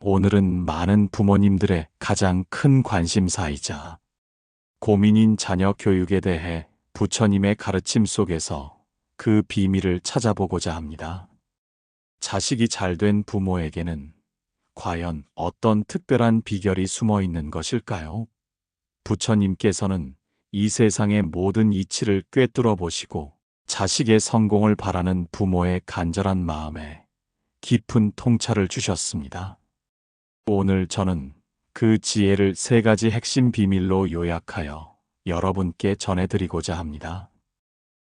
오늘은 많은 부모님들의 가장 큰 관심사이자 고민인 자녀 교육에 대해 부처님의 가르침 속에서 그 비밀을 찾아보고자 합니다. 자식이 잘된 부모에게는 과연 어떤 특별한 비결이 숨어 있는 것일까요? 부처님께서는 이 세상의 모든 이치를 꿰뚫어 보시고 자식의 성공을 바라는 부모의 간절한 마음에 깊은 통찰을 주셨습니다. 오늘 저는 그 지혜를 3가지 핵심 비밀로 요약하여 여러분께 전해드리고자 합니다.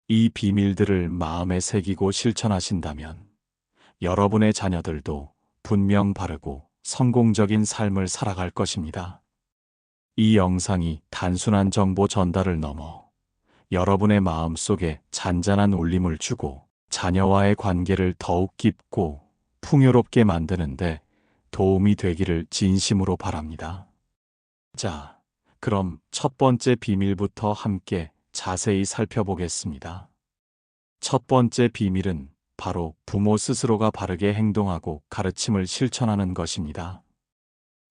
이 비밀들을 마음에 새기고 실천하신다면 여러분의 자녀들도 분명 바르고 성공적인 삶을 살아갈 것입니다. 이 영상이 단순한 정보 전달을 넘어 여러분의 마음 속에 잔잔한 울림을 주고 자녀와의 관계를 더욱 깊고 풍요롭게 만드는데 도움이 되기를 진심으로 바랍니다. 자, 그럼 첫 번째 비밀부터 함께 자세히 살펴보겠습니다. 첫 번째 비밀은 바로 부모 스스로가 바르게 행동하고 가르침을 실천하는 것입니다.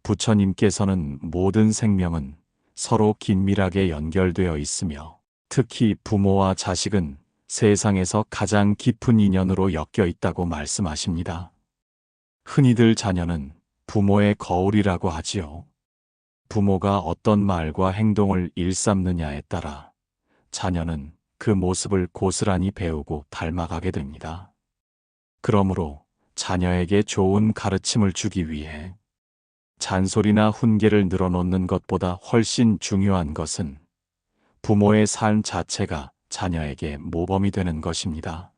부처님께서는 모든 생명은 서로 긴밀하게 연결되어 있으며 특히 부모와 자식은 세상에서 가장 깊은 인연으로 엮여 있다고 말씀하십니다. 흔히들 자녀는 부모의 거울이라고 하지요. 부모가 어떤 말과 행동을 일삼느냐에 따라 자녀는 그 모습을 고스란히 배우고 닮아가게 됩니다. 그러므로 자녀에게 좋은 가르침을 주기 위해 잔소리나 훈계를 늘어놓는 것보다 훨씬 중요한 것은 부모의 삶 자체가 자녀에게 모범이 되는 것입니다.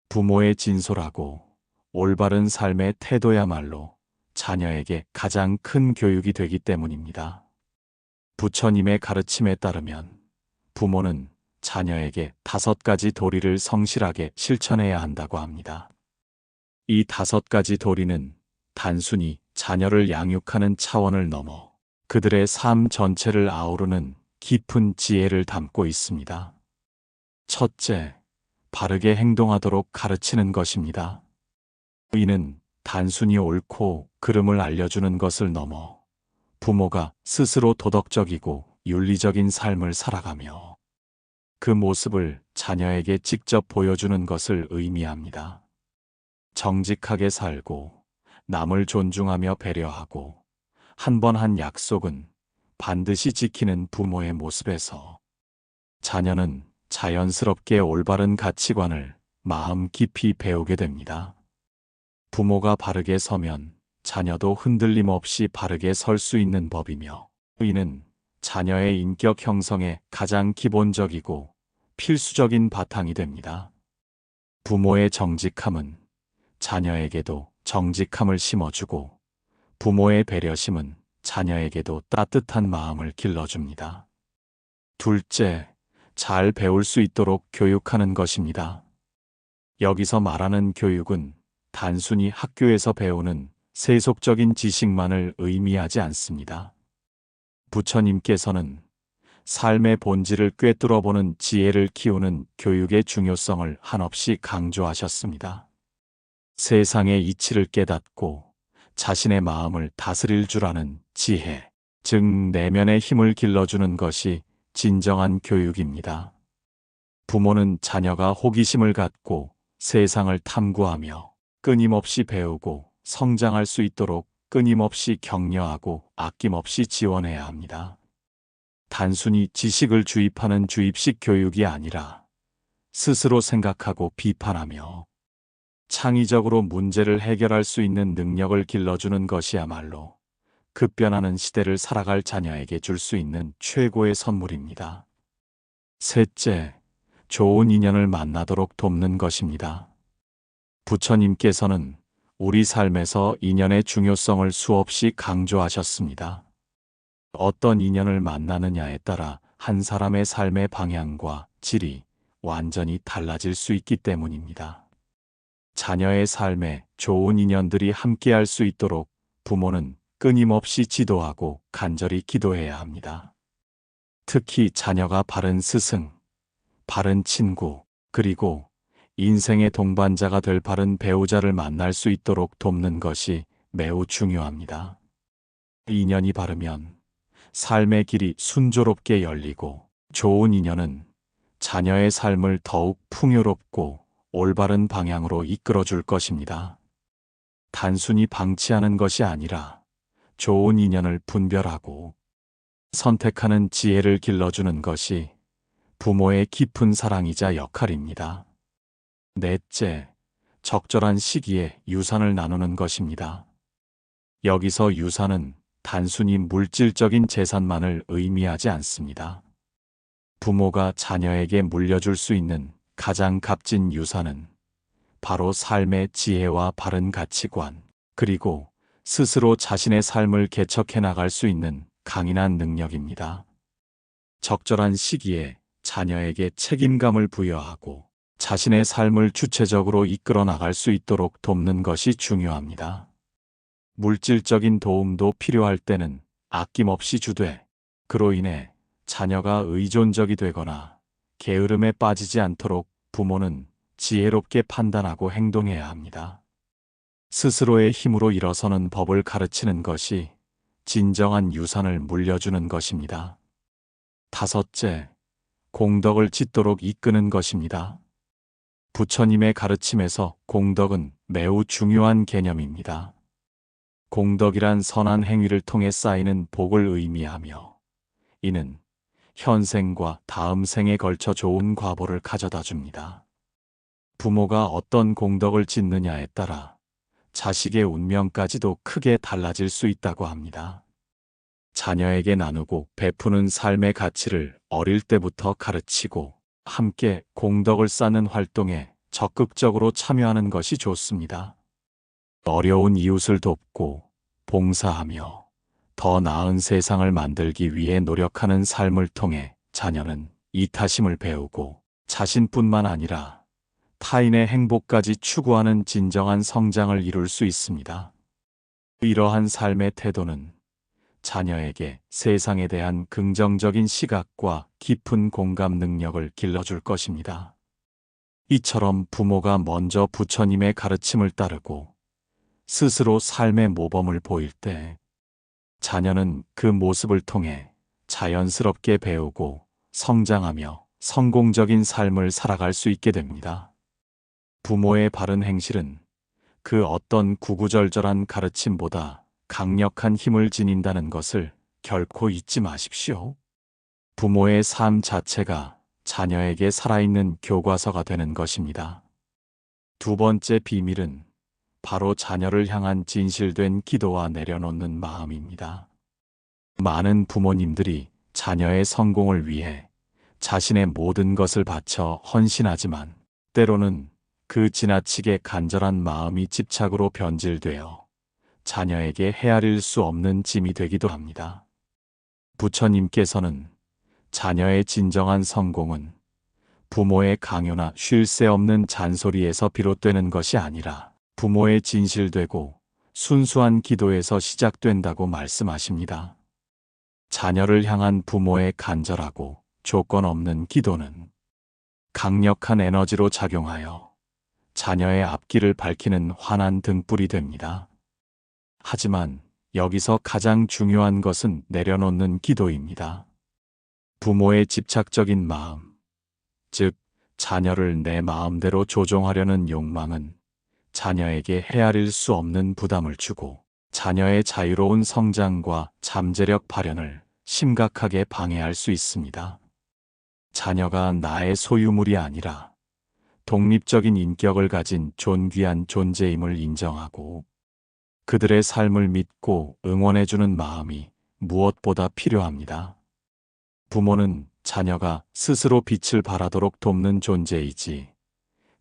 부모의 진솔하고 올바른 삶의 태도야말로 자녀에게 가장 큰 교육이 되기 때문입니다. 부처님의 가르침에 따르면 부모는 자녀에게 5가지 도리를 성실하게 실천해야 한다고 합니다. 이 5가지 도리는 단순히 자녀를 양육하는 차원을 넘어 그들의 삶 전체를 아우르는 깊은 지혜를 담고 있습니다. 첫째, 바르게 행동하도록 가르치는 것입니다. 이는 단순히 옳고 그름을 알려주는 것을 넘어 부모가 스스로 도덕적이고 윤리적인 삶을 살아가며 그 모습을 자녀에게 직접 보여주는 것을 의미합니다. 정직하게 살고 남을 존중하며 배려하고 한 번 한 약속은 반드시 지키는 부모의 모습에서 자녀는 자연스럽게 올바른 가치관을 마음 깊이 배우게 됩니다. 부모가 바르게 서면 자녀도 흔들림 없이 바르게 설 수 있는 법이며 이는 자녀의 인격 형성에 가장 기본적이고 필수적인 바탕이 됩니다. 부모의 정직함은 자녀에게도 정직함을 심어주고 부모의 배려심은 자녀에게도 따뜻한 마음을 길러줍니다. 둘째, 잘 배울 수 있도록 교육하는 것입니다. 여기서 말하는 교육은 단순히 학교에서 배우는 세속적인 지식만을 의미하지 않습니다. 부처님께서는 삶의 본질을 꿰뚫어보는 지혜를 키우는 교육의 중요성을 한없이 강조하셨습니다. 세상의 이치를 깨닫고 자신의 마음을 다스릴 줄 아는 지혜, 즉 내면의 힘을 길러주는 것이 진정한 교육입니다. 부모는 자녀가 호기심을 갖고 세상을 탐구하며 끊임없이 배우고 성장할 수 있도록 끊임없이 격려하고 아낌없이 지원해야 합니다. 단순히 지식을 주입하는 주입식 교육이 아니라 스스로 생각하고 비판하며 창의적으로 문제를 해결할 수 있는 능력을 길러주는 것이야말로 급변하는 시대를 살아갈 자녀에게 줄 수 있는 최고의 선물입니다. 셋째, 좋은 인연을 만나도록 돕는 것입니다. 부처님께서는 우리 삶에서 인연의 중요성을 수없이 강조하셨습니다. 어떤 인연을 만나느냐에 따라 한 사람의 삶의 방향과 질이 완전히 달라질 수 있기 때문입니다. 자녀의 삶에 좋은 인연들이 함께할 수 있도록 부모는 끊임없이 지도하고 간절히 기도해야 합니다. 특히 자녀가 바른 스승, 바른 친구, 그리고 인생의 동반자가 될 바른 배우자를 만날 수 있도록 돕는 것이 매우 중요합니다. 인연이 바르면 삶의 길이 순조롭게 열리고, 좋은 인연은 자녀의 삶을 더욱 풍요롭고 올바른 방향으로 이끌어 줄 것입니다. 단순히 방치하는 것이 아니라 좋은 인연을 분별하고 선택하는 지혜를 길러주는 것이 부모의 깊은 사랑이자 역할입니다. 넷째, 적절한 시기에 유산을 나누는 것입니다. 여기서 유산은 단순히 물질적인 재산만을 의미하지 않습니다. 부모가 자녀에게 물려줄 수 있는 가장 값진 유산은 바로 삶의 지혜와 바른 가치관, 그리고 스스로 자신의 삶을 개척해 나갈 수 있는 강인한 능력입니다. 적절한 시기에 자녀에게 책임감을 부여하고 자신의 삶을 주체적으로 이끌어 나갈 수 있도록 돕는 것이 중요합니다. 물질적인 도움도 필요할 때는 아낌없이 주되, 그로 인해 자녀가 의존적이 되거나 게으름에 빠지지 않도록 부모는 지혜롭게 판단하고 행동해야 합니다. 스스로의 힘으로 일어서는 법을 가르치는 것이 진정한 유산을 물려주는 것입니다. 다섯째, 공덕을 짓도록 이끄는 것입니다. 부처님의 가르침에서 공덕은 매우 중요한 개념입니다. 공덕이란 선한 행위를 통해 쌓이는 복을 의미하며, 이는 현생과 다음 생에 걸쳐 좋은 과보를 가져다 줍니다. 부모가 어떤 공덕을 짓느냐에 따라 자식의 운명까지도 크게 달라질 수 있다고 합니다. 자녀에게 나누고 베푸는 삶의 가치를 어릴 때부터 가르치고 함께 공덕을 쌓는 활동에 적극적으로 참여하는 것이 좋습니다. 어려운 이웃을 돕고 봉사하며 더 나은 세상을 만들기 위해 노력하는 삶을 통해 자녀는 이타심을 배우고 자신뿐만 아니라 타인의 행복까지 추구하는 진정한 성장을 이룰 수 있습니다. 이러한 삶의 태도는 자녀에게 세상에 대한 긍정적인 시각과 깊은 공감 능력을 길러줄 것입니다. 이처럼 부모가 먼저 부처님의 가르침을 따르고 스스로 삶의 모범을 보일 때 자녀는 그 모습을 통해 자연스럽게 배우고 성장하며 성공적인 삶을 살아갈 수 있게 됩니다. 부모의 바른 행실은 그 어떤 구구절절한 가르침보다 강력한 힘을 지닌다는 것을 결코 잊지 마십시오. 부모의 삶 자체가 자녀에게 살아있는 교과서가 되는 것입니다. 두 번째 비밀은 바로 자녀를 향한 진실된 기도와 내려놓는 마음입니다. 많은 부모님들이 자녀의 성공을 위해 자신의 모든 것을 바쳐 헌신하지만 때로는 그 지나치게 간절한 마음이 집착으로 변질되어 자녀에게 헤아릴 수 없는 짐이 되기도 합니다. 부처님께서는 자녀의 진정한 성공은 부모의 강요나 쉴 새 없는 잔소리에서 비롯되는 것이 아니라 부모의 진실되고 순수한 기도에서 시작된다고 말씀하십니다. 자녀를 향한 부모의 간절하고 조건 없는 기도는 강력한 에너지로 작용하여 자녀의 앞길을 밝히는 환한 등불이 됩니다. 하지만 여기서 가장 중요한 것은 내려놓는 기도입니다. 부모의 집착적인 마음, 즉 자녀를 내 마음대로 조종하려는 욕망은 자녀에게 헤아릴 수 없는 부담을 주고 자녀의 자유로운 성장과 잠재력 발현을 심각하게 방해할 수 있습니다. 자녀가 나의 소유물이 아니라 독립적인 인격을 가진 존귀한 존재임을 인정하고 그들의 삶을 믿고 응원해주는 마음이 무엇보다 필요합니다. 부모는 자녀가 스스로 빛을 발하도록 돕는 존재이지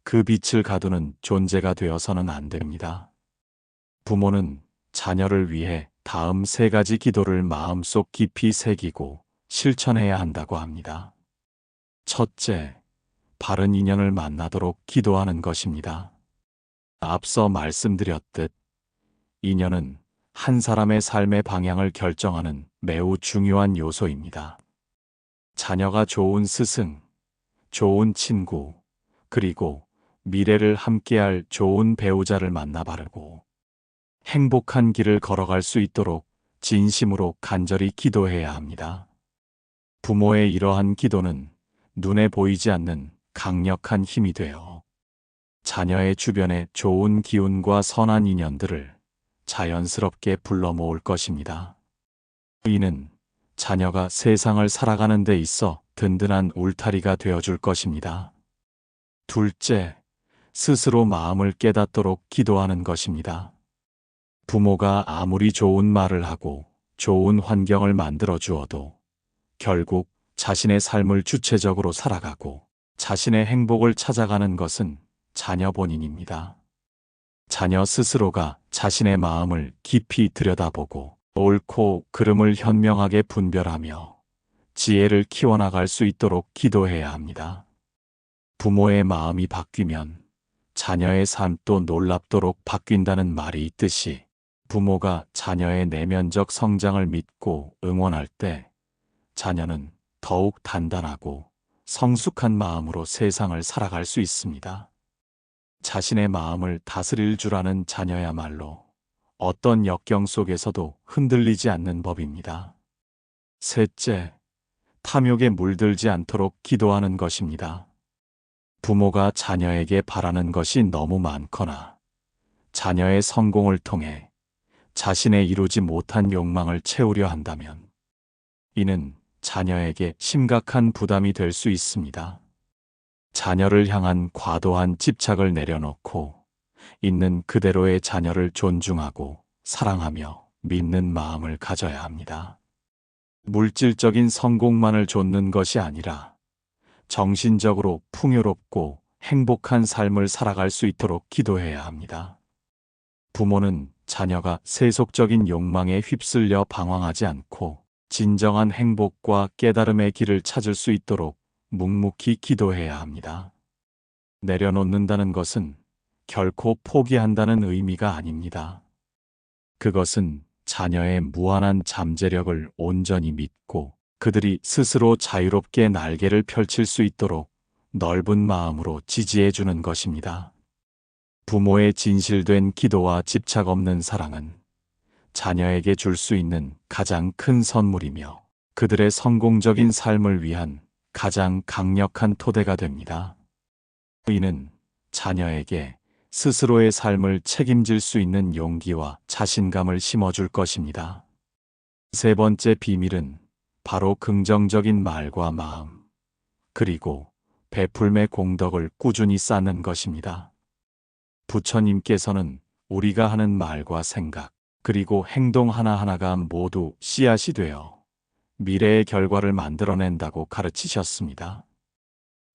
그 빛을 가두는 존재가 되어서는 안 됩니다. 부모는 자녀를 위해 다음 세 가지 기도를 마음속 깊이 새기고 실천해야 한다고 합니다. 첫째, 바른 인연을 만나도록 기도하는 것입니다. 앞서 말씀드렸듯 인연은 한 사람의 삶의 방향을 결정하는 매우 중요한 요소입니다. 자녀가 좋은 스승, 좋은 친구, 그리고 미래를 함께할 좋은 배우자를 만나 바르고 행복한 길을 걸어갈 수 있도록 진심으로 간절히 기도해야 합니다. 부모의 이러한 기도는 눈에 보이지 않는 강력한 힘이 되어 자녀의 주변에 좋은 기운과 선한 인연들을 자연스럽게 불러 모을 것입니다. 이는 자녀가 세상을 살아가는 데 있어 든든한 울타리가 되어줄 것입니다. 둘째, 스스로 마음을 깨닫도록 기도하는 것입니다. 부모가 아무리 좋은 말을 하고 좋은 환경을 만들어 주어도 결국 자신의 삶을 주체적으로 살아가고 자신의 행복을 찾아가는 것은 자녀 본인입니다. 자녀 스스로가 자신의 마음을 깊이 들여다보고 옳고 그름을 현명하게 분별하며 지혜를 키워나갈 수 있도록 기도해야 합니다. 부모의 마음이 바뀌면 자녀의 삶도 놀랍도록 바뀐다는 말이 있듯이 부모가 자녀의 내면적 성장을 믿고 응원할 때 자녀는 더욱 단단하고 성숙한 마음으로 세상을 살아갈 수 있습니다. 자신의 마음을 다스릴 줄 아는 자녀야말로 어떤 역경 속에서도 흔들리지 않는 법입니다. 셋째, 탐욕에 물들지 않도록 기도하는 것입니다. 부모가 자녀에게 바라는 것이 너무 많거나 자녀의 성공을 통해 자신의 이루지 못한 욕망을 채우려 한다면 이는 자녀에게 심각한 부담이 될 수 있습니다. 자녀를 향한 과도한 집착을 내려놓고 있는 그대로의 자녀를 존중하고 사랑하며 믿는 마음을 가져야 합니다. 물질적인 성공만을 좇는 것이 아니라 정신적으로 풍요롭고 행복한 삶을 살아갈 수 있도록 기도해야 합니다. 부모는 자녀가 세속적인 욕망에 휩쓸려 방황하지 않고 진정한 행복과 깨달음의 길을 찾을 수 있도록 묵묵히 기도해야 합니다. 내려놓는다는 것은 결코 포기한다는 의미가 아닙니다. 그것은 자녀의 무한한 잠재력을 온전히 믿고 그들이 스스로 자유롭게 날개를 펼칠 수 있도록 넓은 마음으로 지지해 주는 것입니다. 부모의 진실된 기도와 집착 없는 사랑은 자녀에게 줄 수 있는 가장 큰 선물이며 그들의 성공적인 삶을 위한 가장 강력한 토대가 됩니다. 이는 자녀에게 스스로의 삶을 책임질 수 있는 용기와 자신감을 심어줄 것입니다. 세 번째 비밀은 바로 긍정적인 말과 마음, 그리고 베풀매 공덕을 꾸준히 쌓는 것입니다. 부처님께서는 우리가 하는 말과 생각, 그리고 행동 하나하나가 모두 씨앗이 되어 미래의 결과를 만들어낸다고 가르치셨습니다.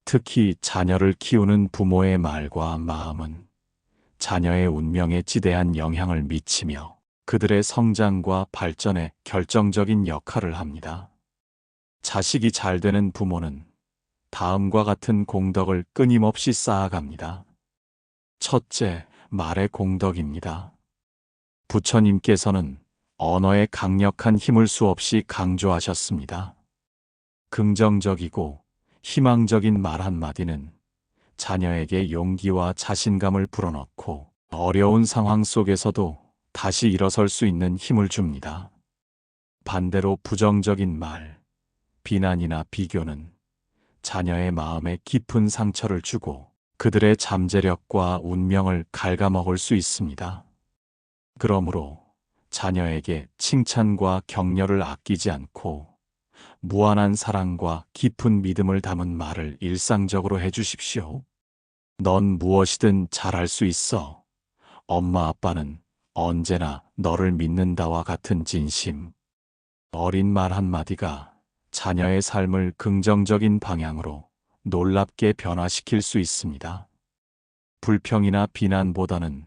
특히 자녀를 키우는 부모의 말과 마음은 자녀의 운명에 지대한 영향을 미치며 그들의 성장과 발전에 결정적인 역할을 합니다. 자식이 잘 되는 부모는 다음과 같은 공덕을 끊임없이 쌓아갑니다. 첫째, 말의 공덕입니다. 부처님께서는 언어의 강력한 힘을 수없이 강조하셨습니다. 긍정적이고 희망적인 말 한마디는 자녀에게 용기와 자신감을 불어넣고 어려운 상황 속에서도 다시 일어설 수 있는 힘을 줍니다. 반대로 부정적인 말, 비난이나 비교는 자녀의 마음에 깊은 상처를 주고 그들의 잠재력과 운명을 갉아먹을 수 있습니다. 그러므로 자녀에게 칭찬과 격려를 아끼지 않고 무한한 사랑과 깊은 믿음을 담은 말을 일상적으로 해주십시오. 넌 무엇이든 잘할 수 있어. 엄마 아빠는 언제나 너를 믿는다와 같은 진심. 어린 말 한마디가 자녀의 삶을 긍정적인 방향으로 놀랍게 변화시킬 수 있습니다. 불평이나 비난보다는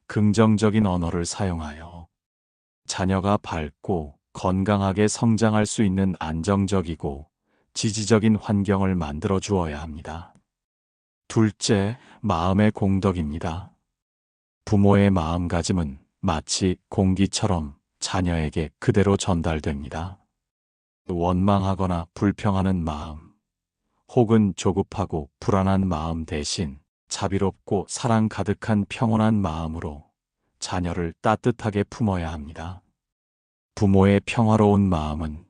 긍정적인 언어를 사용하여 자녀가 밝고 건강하게 성장할 수 있는 안정적이고 지지적인 환경을 만들어 주어야 합니다. 둘째, 마음의 공덕입니다. 부모의 마음가짐은 마치 공기처럼 자녀에게 그대로 전달됩니다. 원망하거나 불평하는 마음, 혹은 조급하고 불안한 마음 대신 자비롭고 사랑 가득한 평온한 마음으로 자녀를 따뜻하게 품어야 합니다. 부모의 평화로운 마음은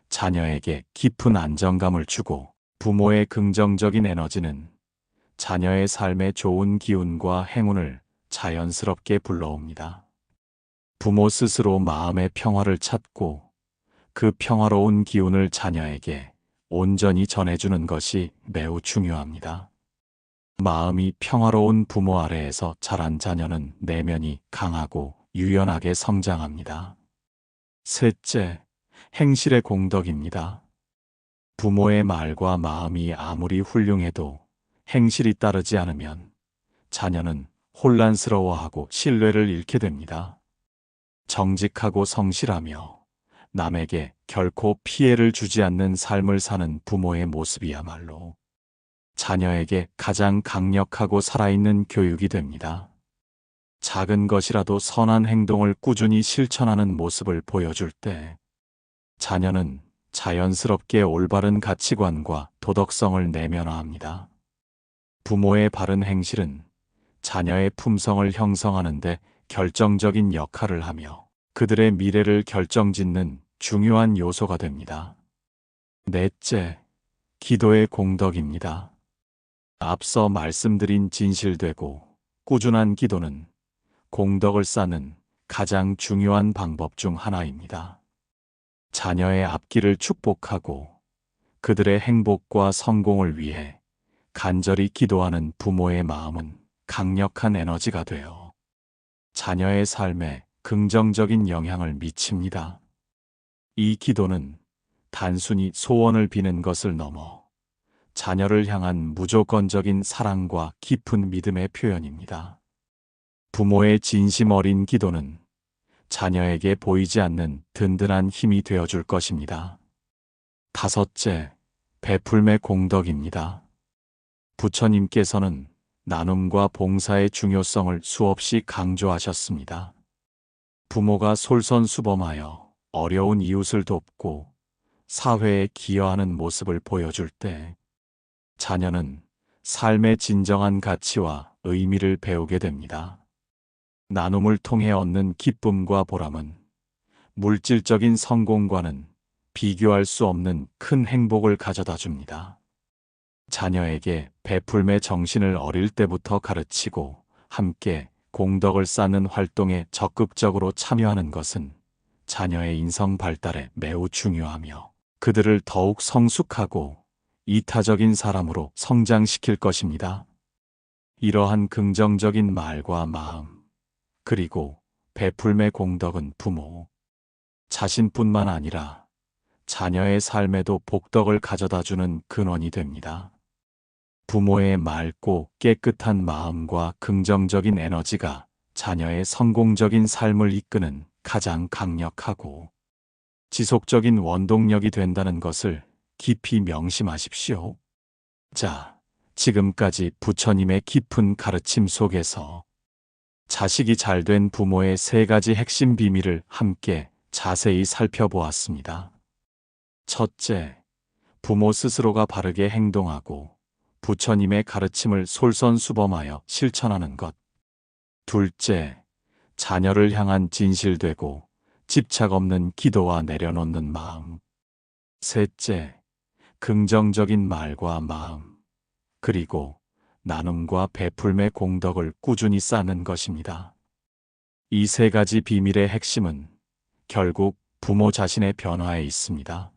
자녀에게 깊은 안정감을 주고, 부모의 긍정적인 에너지는 자녀의 삶에 좋은 기운과 행운을 자연스럽게 불러옵니다. 부모 스스로 마음의 평화를 찾고 그 평화로운 기운을 자녀에게 온전히 전해주는 것이 매우 중요합니다. 마음이 평화로운 부모 아래에서 자란 자녀는 내면이 강하고 유연하게 성장합니다. 셋째, 행실의 공덕입니다. 부모의 말과 마음이 아무리 훌륭해도 행실이 따르지 않으면 자녀는 혼란스러워하고 신뢰를 잃게 됩니다. 정직하고 성실하며 남에게 결코 피해를 주지 않는 삶을 사는 부모의 모습이야말로 자녀에게 가장 강력하고 살아있는 교육이 됩니다. 작은 것이라도 선한 행동을 꾸준히 실천하는 모습을 보여줄 때 자녀는 자연스럽게 올바른 가치관과 도덕성을 내면화합니다. 부모의 바른 행실은 자녀의 품성을 형성하는 데 결정적인 역할을 하며 그들의 미래를 결정짓는 중요한 요소가 됩니다. 넷째, 기도의 공덕입니다. 앞서 말씀드린 진실되고 꾸준한 기도는 공덕을 쌓는 가장 중요한 방법 중 하나입니다. 자녀의 앞길을 축복하고 그들의 행복과 성공을 위해 간절히 기도하는 부모의 마음은 강력한 에너지가 되어 자녀의 삶에 긍정적인 영향을 미칩니다. 이 기도는 단순히 소원을 비는 것을 넘어 자녀를 향한 무조건적인 사랑과 깊은 믿음의 표현입니다. 부모의 진심 어린 기도는 자녀에게 보이지 않는 든든한 힘이 되어줄 것입니다. 다섯째, 베풀매 공덕입니다. 부처님께서는 나눔과 봉사의 중요성을 수없이 강조하셨습니다. 부모가 솔선수범하여 어려운 이웃을 돕고 사회에 기여하는 모습을 보여줄 때 자녀는 삶의 진정한 가치와 의미를 배우게 됩니다. 나눔을 통해 얻는 기쁨과 보람은 물질적인 성공과는 비교할 수 없는 큰 행복을 가져다 줍니다. 자녀에게 베풀매 정신을 어릴 때부터 가르치고 함께 공덕을 쌓는 활동에 적극적으로 참여하는 것은 자녀의 인성 발달에 매우 중요하며 그들을 더욱 성숙하고 이타적인 사람으로 성장시킬 것입니다. 이러한 긍정적인 말과 마음, 그리고 베풀매 공덕은 부모 자신뿐만 아니라 자녀의 삶에도 복덕을 가져다주는 근원이 됩니다. 부모의 맑고 깨끗한 마음과 긍정적인 에너지가 자녀의 성공적인 삶을 이끄는 가장 강력하고 지속적인 원동력이 된다는 것을 깊이 명심하십시오. 자, 지금까지 부처님의 깊은 가르침 속에서 자식이 잘된 부모의 3가지 핵심 비밀을 함께 자세히 살펴보았습니다. 첫째, 부모 스스로가 바르게 행동하고 부처님의 가르침을 솔선수범하여 실천하는 것. 둘째, 자녀를 향한 진실되고 집착 없는 기도와 내려놓는 마음. 셋째, 긍정적인 말과 마음, 그리고 나눔과 베풀매 공덕을 꾸준히 쌓는 것입니다. 이 3가지 비밀의 핵심은 결국 부모 자신의 변화에 있습니다.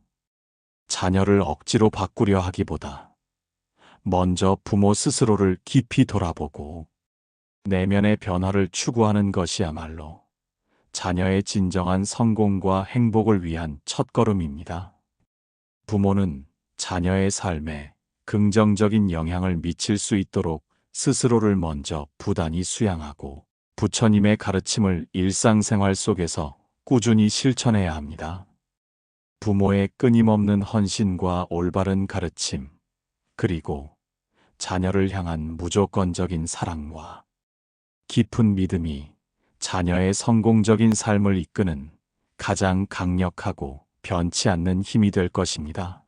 자녀를 억지로 바꾸려 하기보다 먼저 부모 스스로를 깊이 돌아보고 내면의 변화를 추구하는 것이야말로 자녀의 진정한 성공과 행복을 위한 첫걸음입니다. 부모는 자녀의 삶에 긍정적인 영향을 미칠 수 있도록 스스로를 먼저 부단히 수양하고 부처님의 가르침을 일상생활 속에서 꾸준히 실천해야 합니다. 부모의 끊임없는 헌신과 올바른 가르침, 그리고 자녀를 향한 무조건적인 사랑과 깊은 믿음이 자녀의 성공적인 삶을 이끄는 가장 강력하고 변치 않는 힘이 될 것입니다.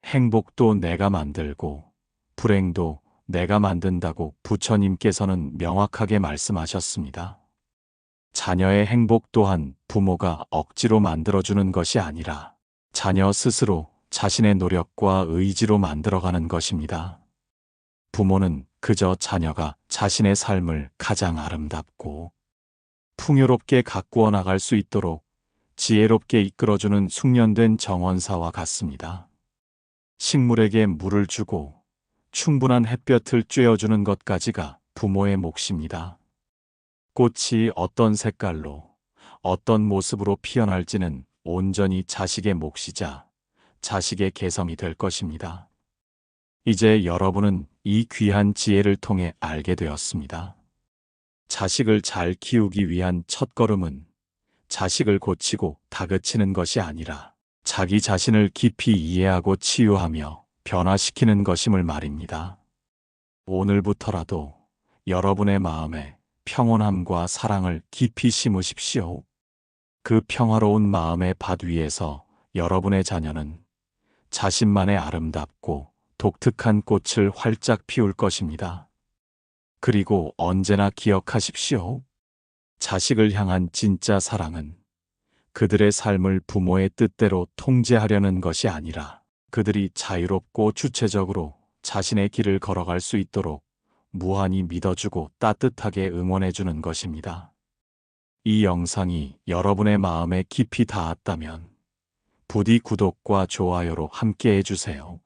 행복도 내가 만들고 불행도 내가 만든다고 부처님께서는 명확하게 말씀하셨습니다. 자녀의 행복 또한 부모가 억지로 만들어주는 것이 아니라 자녀 스스로 자신의 노력과 의지로 만들어가는 것입니다. 부모는 그저 자녀가 자신의 삶을 가장 아름답고 풍요롭게 가꾸어 나갈 수 있도록 지혜롭게 이끌어주는 숙련된 정원사와 같습니다. 식물에게 물을 주고 충분한 햇볕을 쬐어주는 것까지가 부모의 몫입니다. 꽃이 어떤 색깔로, 어떤 모습으로 피어날지는 온전히 자식의 몫이자 자식의 개성이 될 것입니다. 이제 여러분은 이 귀한 지혜를 통해 알게 되었습니다. 자식을 잘 키우기 위한 첫걸음은 자식을 고치고 다그치는 것이 아니라 자기 자신을 깊이 이해하고 치유하며 변화시키는 것임을 말입니다. 오늘부터라도 여러분의 마음에 평온함과 사랑을 깊이 심으십시오. 그 평화로운 마음의 밭 위에서 여러분의 자녀는 자신만의 아름답고 독특한 꽃을 활짝 피울 것입니다. 그리고 언제나 기억하십시오. 자식을 향한 진짜 사랑은 그들의 삶을 부모의 뜻대로 통제하려는 것이 아니라 그들이 자유롭고 주체적으로 자신의 길을 걸어갈 수 있도록 무한히 믿어주고 따뜻하게 응원해주는 것입니다. 이 영상이 여러분의 마음에 깊이 닿았다면 부디 구독과 좋아요로 함께 해주세요.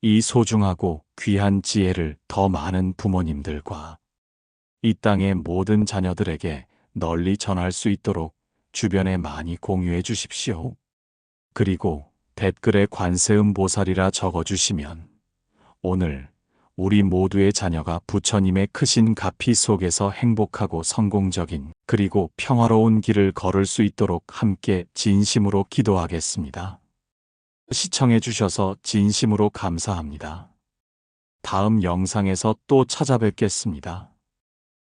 이 소중하고 귀한 지혜를 더 많은 부모님들과 이 땅의 모든 자녀들에게 널리 전할 수 있도록 주변에 많이 공유해 주십시오. 그리고 댓글에 관세음 보살이라 적어주시면 오늘 우리 모두의 자녀가 부처님의 크신 가피 속에서 행복하고 성공적인 그리고 평화로운 길을 걸을 수 있도록 함께 진심으로 기도하겠습니다. 시청해 주셔서 진심으로 감사합니다. 다음 영상에서 또 찾아뵙겠습니다.